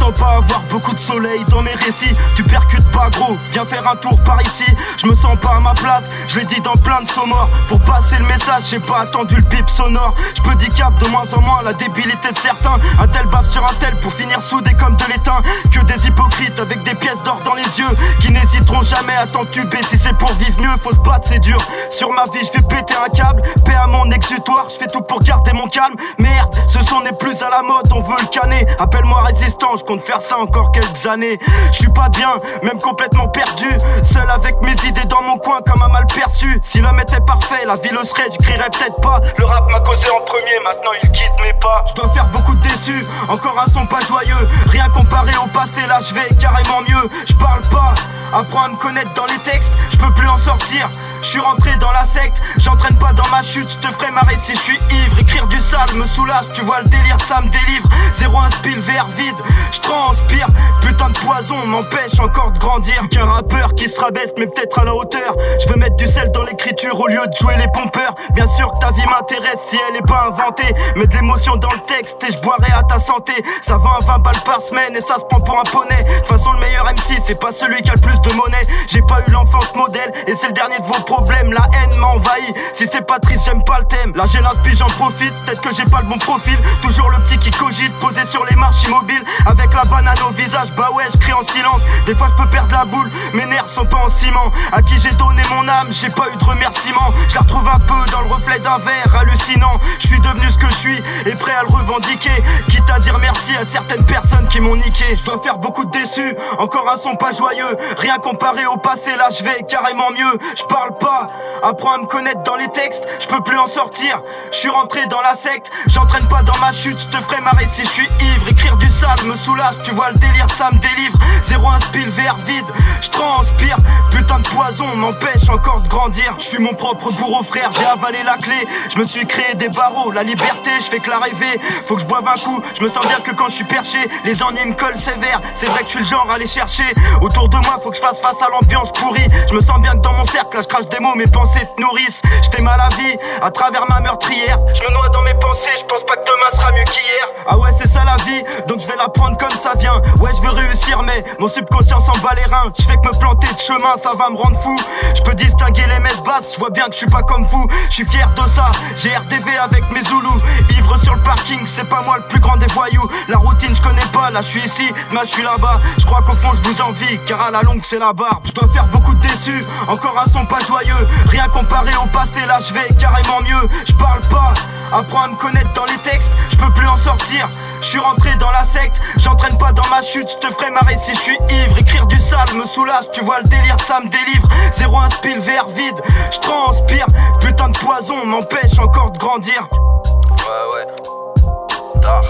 m'attends pas à avoir beaucoup de soleil dans mes récits. Tu percutes pas gros, viens faire un tour par ici. Je me sens pas à ma place, je l'ai dit dans plein de sonores. Pour passer le message, j'ai pas attendu le bip sonore. Je peux cap de moins en moins la débilité de certains. Un tel bave sur un tel pour finir soudé comme de l'étain. Que des hypocrites avec des pièces d'or dans les yeux, qui n'hésiteront jamais à t'entuber. Si c'est pour vivre mieux, faut se battre, c'est dur. Sur ma vie, je vais péter un câble. Paix à mon exutoire, je fais tout pour garder mon calme. Merde, ce son n'est plus à la mode, on veut le canner. Appelle-moi résistant, je compte faire ça encore quelques années. Je suis pas bien, même complètement perdu. Seul avec mes idées dans mon coin comme un mal perçu. Si l'homme était parfait, la vie le serait, je crierais peut-être pas. Le rap m'a causé en premier, maintenant il quitte mes pas. Je dois faire beaucoup de déçus, encore un son pas joyeux. Rien comparé au passé, là je vais carrément mieux. Je parle pas, apprends à me connaître dans les textes. Je peux plus en sortir, je suis rentré dans la secte. J'entraîne pas dans ma chute, je te ferai marrer si je suis ivre. Écrire du sale me soulage, tu vois le délire, ça me délivre. Zéro inspire, verre vide, je transpire. Putain de poison m'empêche encore de grandir. Je suis qu'un rappeur qui se rabaisse mais peut-être à la hauteur. Je veux mettre du sel dans l'écriture au lieu de jouer les pompeurs. Bien sûr que ta vie m'intéresse si elle est pas inventée. Mets de l'émotion dans le texte et je boirai à ta santé. Ça vend à 20 balles par semaine et ça se prend pour un poney. De toute façon le meilleur MC c'est pas celui qui a le plus de monnaie. J'ai pas eu l'enfance modèle et c'est le dernier de vos problèmes. La haine m'a envahi, si c'est pas triste j'aime pas le thème. Là j'ai l'inspi j'en profite, peut-être que j'ai pas le bon profil. Toujours le petit qui cogite, posé sur les marches immobiles. Avec la banane au visage, bah ouais je crie en silence. Des fois je peux perdre la boule, mes nerfs sont pas en ciment. À qui j'ai donné mon âme, j'ai pas eu de remerciement. Je la retrouve un peu dans le reflet d'un verre hallucinant. Je suis devenu ce que je suis et prêt à le revendiquer. Quitte à dire merci à certaines personnes qui m'ont niqué. Je dois faire beaucoup de déçus, encore un son pas joyeux. Rien comparé au passé, là je vais carrément mieux. Je parle pas, apprends à me connaître dans les textes. Je peux plus en sortir, je suis rentré dans la secte. J'entraîne pas dans ma chute, je te ferai marrer si je suis ivre. Écrire du sale me soulage, tu vois le délire, ça me délivre. Zéro inspire, verre vide, je transpire. Putain de poison m'empêche encore de grandir. Je suis mon propre bourreau frère, j'ai avalé la clé. Je me suis créé des barreaux, la liberté je fais que la rêver. Faut que je boive un coup, je me sens bien que quand je suis perché. Les ennuis me collent sévère, c'est vrai que je suis le genre à les chercher. Autour de moi faut que je fasse face à l'ambiance pourrie. Je me sens bien que dans mon cercle, là je crache des mots, mes pensées te nourrissent. Je t'aime à la vie, à travers ma meurtrière. Je me noie dans mes pensées, je pense pas que demain sera mieux qu'hier. Ah ouais c'est ça la vie, donc je vais la prendre comme ça vient. Ouais je veux réussir mais mon subconscient s'en bat les reins. Je fais que me planter de chemin, ça va me rendre fou. Je peux distinguer les messes basses, je vois bien que je suis pas comme vous. Je suis fier de ça, j'ai RDV avec mes Zoulous. Ivre sur le parking, c'est pas moi le plus grand des voyous. La routine je connais pas, là je suis ici, là je suis là-bas. Je crois qu'au fond je vous envie, car à la longue c'est la barbe. Je dois faire beaucoup de déçus, encore un son pas joyeux. Rien comparé au passé, là je vais carrément mieux. Je parle pas, apprends à me connaître dans les textes. Je peux plus en sortir, je suis rentré dans la secte. J'entraîne pas dans ma chute, je te ferai marrer si je suis ivre. Écrire du sale me soulage, tu vois le délire, ça me délivre. Zéro inspire, verre vide, je transpire. Putain de poison m'empêche encore de grandir. Ouais. Tard.